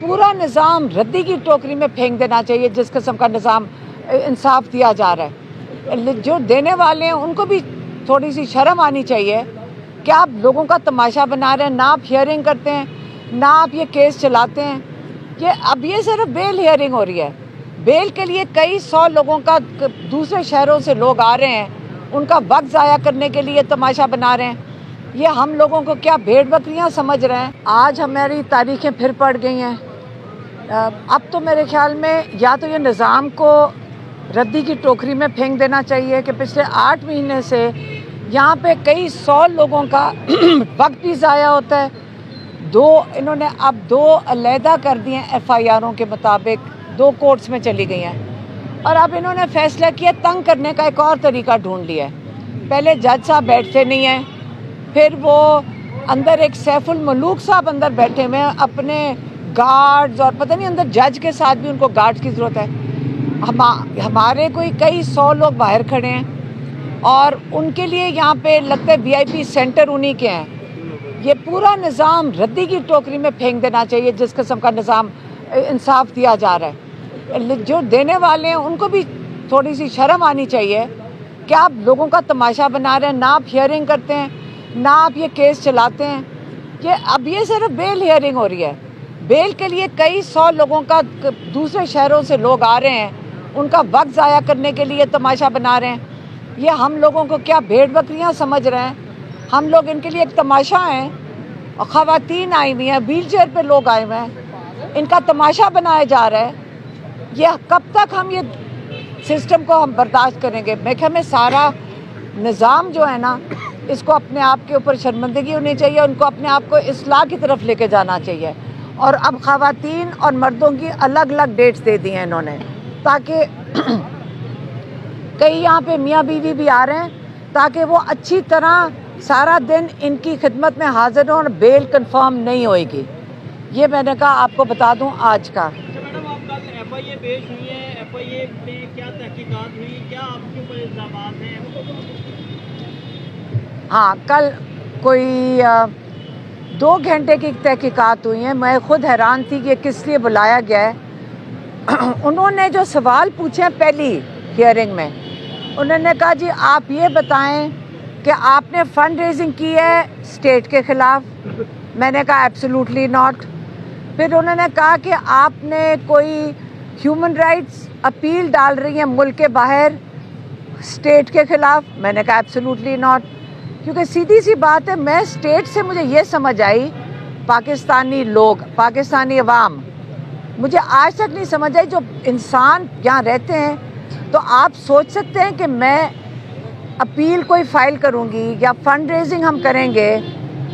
पूरा निज़ाम रद्दी की टोकरी में फेंक देना चाहिए। जिस किस्म का निज़ाम इंसाफ दिया जा रहा है, जो देने वाले हैं उनको भी थोड़ी सी शर्म आनी चाहिए कि आप लोगों का तमाशा बना रहे हैं। ना आप हियरिंग करते हैं, ना आप ये केस चलाते हैं। अब ये सिर्फ बेल हियरिंग हो रही है। बेल के लिए कई 100 लोगों का दूसरे शहरों से लोग आ रहे हैं, उनका वक्त ज़ाया करने के लिए तमाशा बना रहे हैं। ये हम लोगों को क्या भेड़ बकरियां समझ रहे हैं? आज हमारी तारीखें फिर पड़ गई हैं। अब तो मेरे ख्याल में या तो ये निज़ाम को रद्दी की टोकरी में फेंक देना चाहिए कि पिछले 8 महीने से यहाँ पे कई 100 लोगों का वक्त भी ज़ाया होता है। इन्होंने अब 2 अलहदा कर दिए हैं, FIRों के मुताबिक 2 कोर्ट्स में चली गई हैं। और अब इन्होंने फैसला किया तंग करने का एक और तरीका ढूंढ लिया है। पहले जज साहब बैठते नहीं हैं, फिर वो अंदर एक सैफुल मलूक साहब अंदर बैठे हुए हैं अपने गार्ड्स, और पता नहीं अंदर जज के साथ भी उनको गार्ड्स की ज़रूरत है। हमारे कोई कई 100 लोग बाहर खड़े हैं और उनके लिए यहाँ पे लगता है VIP सेंटर उन्हीं के हैं। ये पूरा निज़ाम रद्दी की टोकरी में फेंक देना चाहिए। जिस किस्म का निज़ाम इंसाफ दिया जा रहा है, जो देने वाले हैं उनको भी थोड़ी सी शर्म आनी चाहिए कि आप लोगों का तमाशा बना रहे हैं। ना आप हियरिंग करते हैं, ना आप ये केस चलाते हैं। अब ये सिर्फ बेल हियरिंग हो रही है। बेल के लिए कई 100 लोगों का दूसरे शहरों से लोग आ रहे हैं, उनका वक्त ज़ाया करने के लिए तमाशा बना रहे हैं। ये हम लोगों को क्या भेड़ बकरियां समझ रहे हैं? हम लोग इनके लिए एक तमाशा हैं। और ख़वातीन आई हुई हैं, व्हील चेयर पर लोग आए हुए हैं, इनका तमाशा बनाया जा रहा है। ये कब तक हम ये सिस्टम को हम बर्दाश्त करेंगे? मैं ख्याल में सारा निज़ाम जो है ना, इसको अपने आप के ऊपर शर्मिंदगी होनी चाहिए, उनको अपने आप को इस्लाह की तरफ लेके जाना चाहिए। और अब ख़वातीन और मर्दों की अलग अलग डेट्स दे दी हैं इन्होंने, ताकि कई यहाँ पे मियाँ बीवी भी आ रहे हैं, ताकि वो अच्छी तरह सारा दिन इनकी खिदमत में हाजिर हों और बेल कंफर्म नहीं होएगी। ये मैंने कहा आपको बता दूं आज का। मैडम, आप कल FIA पेश हुई है, FIA में क्या तहकीकात हुई, क्या आपके ऊपर इल्ज़ामात हैं? हाँ, कल कोई 2 घंटे की तहकीकात हुई हैं। मैं खुद हैरान थी कि किस लिए बुलाया गया है। उन्होंने जो सवाल पूछे पहली हियरिंग में, उन्होंने कहा जी आप ये बताएं कि आपने फंड रेजिंग की है स्टेट के ख़िलाफ़। मैंने कहा एब्सोल्युटली नॉट। फिर उन्होंने कहा कि आपने कोई ह्यूमन राइट्स अपील डाल रही हैं मुल्क के बाहर स्टेट के ख़िलाफ़। मैंने कहा एब्सोल्युटली नॉट, क्योंकि सीधी सी बात है, मैं स्टेट से मुझे ये समझ आई, पाकिस्तानी लोग, पाकिस्तानी अवाम, मुझे आज तक नहीं समझ आई। जो इंसान यहाँ रहते हैं, तो आप सोच सकते हैं कि मैं अपील कोई फ़ाइल करूँगी या फंड रेजिंग हम करेंगे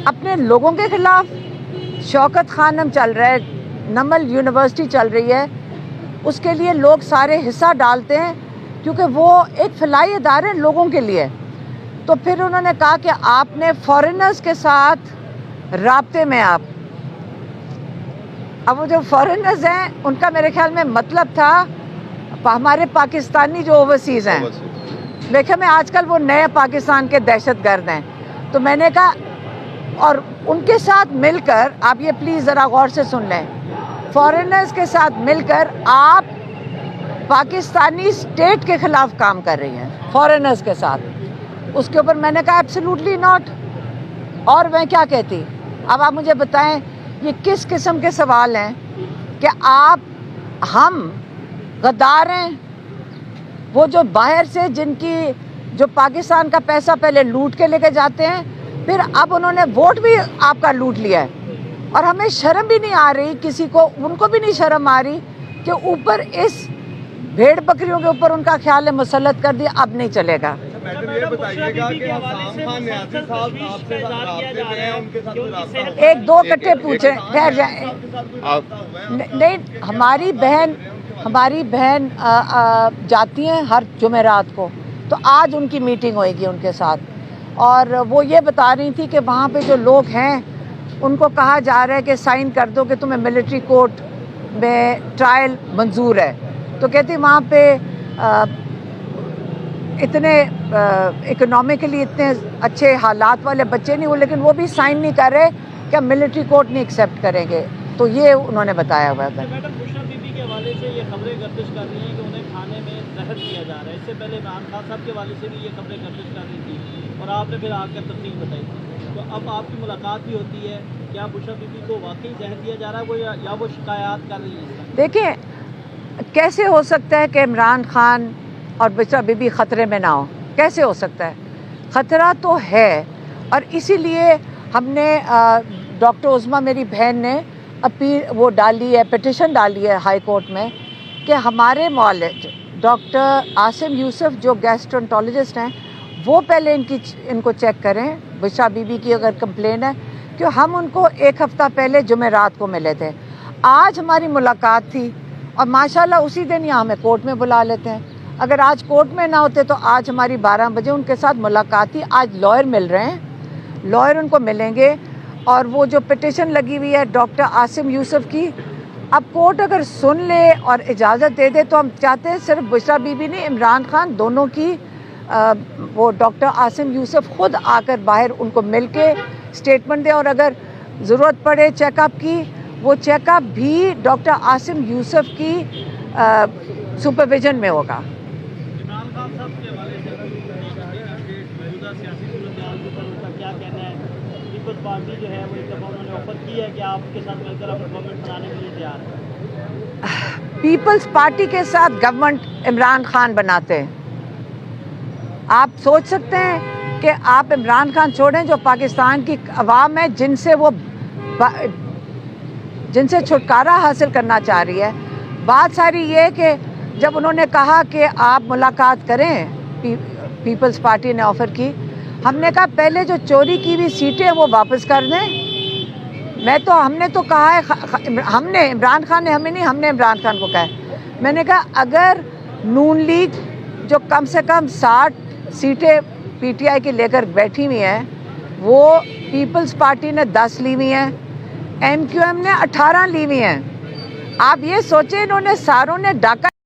अपने लोगों के ख़िलाफ़? शौकत खानम चल रहा है, नमल यूनिवर्सिटी चल रही है, उसके लिए लोग सारे हिस्सा डालते हैं क्योंकि वो एक फलाई इदारे लोगों के लिए। तो फिर उन्होंने कहा कि आपने फॉरेनर्स के साथ राब्ते में आप, अब वो जो फॉरेनर्स हैं उनका मेरे ख्याल में मतलब था हमारे पाकिस्तानी जो ओवरसीज़ हैं। लेकिन में आजकल वो नए पाकिस्तान के दहशतगर्द हैं। तो मैंने कहा, और उनके साथ मिलकर, आप ये प्लीज़ ज़रा गौर से सुन लें, फॉरेनर्स के साथ मिलकर आप पाकिस्तानी स्टेट के ख़िलाफ़ काम कर रही हैं, फॉरेनर्स के साथ। उसके ऊपर मैंने कहा एब्सोल्युटली नॉट। और मैं क्या कहती? अब आप मुझे बताएं ये किस किस्म के सवाल हैं कि हम गद्दार हैं? वो जो बाहर से जो पाकिस्तान का पैसा पहले लूट के लेके जाते हैं, फिर अब उन्होंने वोट भी आपका लूट लिया है। और हमें शर्म भी नहीं आ रही, किसी को, उनको भी नहीं शर्म आ रही कि ऊपर इस भेड़ बकरियों के ऊपर उनका ख्याल है मुसल्लत कर दिया, अब नहीं चलेगा। मैडम ये बताइएगा कि हसाम खान न्यासी साहब आपसे राब्ते में हैं, उनके साथ कोई राब्ता हुआ है? 1-2 कट्टे पूछे, ठहर जाए। नहीं, हमारी बहन जाती हैं हर जुमेरात को, तो आज उनकी मीटिंग होएगी उनके साथ। और वो ये बता रही थी कि वहाँ पे जो लोग हैं उनको कहा जा रहा है कि साइन कर दो कि तुम्हें मिलिट्री कोर्ट में ट्रायल मंजूर है। तो कहती वहाँ पे इतने इकोनॉमिकली इतने अच्छे हालात वाले बच्चे नहीं हो, लेकिन वो भी साइन नहीं कर रहे कि हम मिलिट्री कोर्ट नहीं एक्सेप्ट करेंगे। تو یہ انہوں نے بتایا ہوا تھا. میڈم بشرا بی بی کے حوالے سے یہ خبریں گردش کر رہی ہیں کہ انہیں کھانے میں زہر دیا جا رہا ہے. اس سے پہلے عمران خان صاحب کے حوالے سے بھی یہ خبریں گردش کر رہی تھی اور آپ نے پھر آ کر تفصیل بتائی تھی. تو اب آپ کی ملاقات بھی ہوتی ہے, کیا بشرا بی بی کو واقعی زہر دیا جا رہا ہے وہ یا وہ شکایات کر رہی ہے؟ دیکھیں کیسے ہو سکتا ہے کہ عمران خان اور بشرا بی بی خطرے میں نہ ہو؟ کیسے ہو سکتا ہے؟ خطرہ تو ہے, اور اسی لیے ہم نے ڈاکٹر عظمیٰ میری بہن نے وہ ڈالی ہے, پٹیشن ڈالی ہے ہائی کورٹ میں کہ ہمارے معالج ڈاکٹر عاصم یوسف جو گیسٹرونٹولوجسٹ ہیں وہ پہلے ان کو چیک کریں. بشرا بی بی کی اگر کمپلین ہے, کہ ہم ان کو ایک ہفتہ پہلے جمعرات کو ملے تھے. آج ہماری ملاقات تھی اور ماشاءاللہ اسی دن یہاں ہمیں کورٹ میں بلا لیتے ہیں. اگر آج کورٹ میں نہ ہوتے تو آج ہماری 12 بجے ان کے ساتھ ملاقات تھی. آج لائر مل رہے ہیں, لائر ان کو ملیں گے. اور وہ جو پٹیشن لگی ہوئی ہے ڈاکٹر عاصم یوسف کی, اب کورٹ اگر سن لے اور اجازت دے دے تو ہم چاہتے ہیں صرف بشرا بی بی نے, عمران خان دونوں کی وہ ڈاکٹر عاصم یوسف خود آ کر باہر ان کو مل کے اسٹیٹمنٹ دے, اور اگر ضرورت پڑے چیک اپ کی, وہ چیک اپ بھی ڈاکٹر عاصم یوسف کی سپرویژن میں ہوگا. عمران خان صاحب کے حوالے سے موجودہ سیاسی صورتحال کے اوپر ان کا کیا کہنا ہے؟ پیپلز پارٹی جو ہے وہ ایک دفعہ انہوں نے آفر کی ہے کہ آپ کے ساتھ مل کر اپنی گورنمنٹ بنانے کے لیے تیار ہیں. پیپلز پارٹی کے ساتھ گورنمنٹ عمران خان بناتے ہیں. آپ سوچ سکتے ہیں کہ آپ عمران خان چھوڑیں جو پاکستان کی عوام ہے جن سے چھٹکارا حاصل کرنا چاہ رہی ہے. بات ساری یہ کہ جب انہوں نے کہا کہ آپ ملاقات کریں, پیپلز پارٹی نے آفر کی, ہم نے کہا پہلے جو چوری کی ہوئی سیٹیں وہ واپس کر دیں. ہم نے تو کہا ہے, ہم نے عمران خان نے ہمیں نہیں, ہم نے عمران خان کو کہا ہے, میں نے کہا اگر نون لیگ جو کم سے کم 60 سیٹیں پی ٹی آئی کی لے کر بیٹھی ہوئی ہیں, وہ پیپلز پارٹی نے 10 لی ہوئی ہیں, ایم کیو ایم نے 18 لی ہوئی ہیں. آپ یہ سوچیں انہوں نے ساروں نے ڈاکہ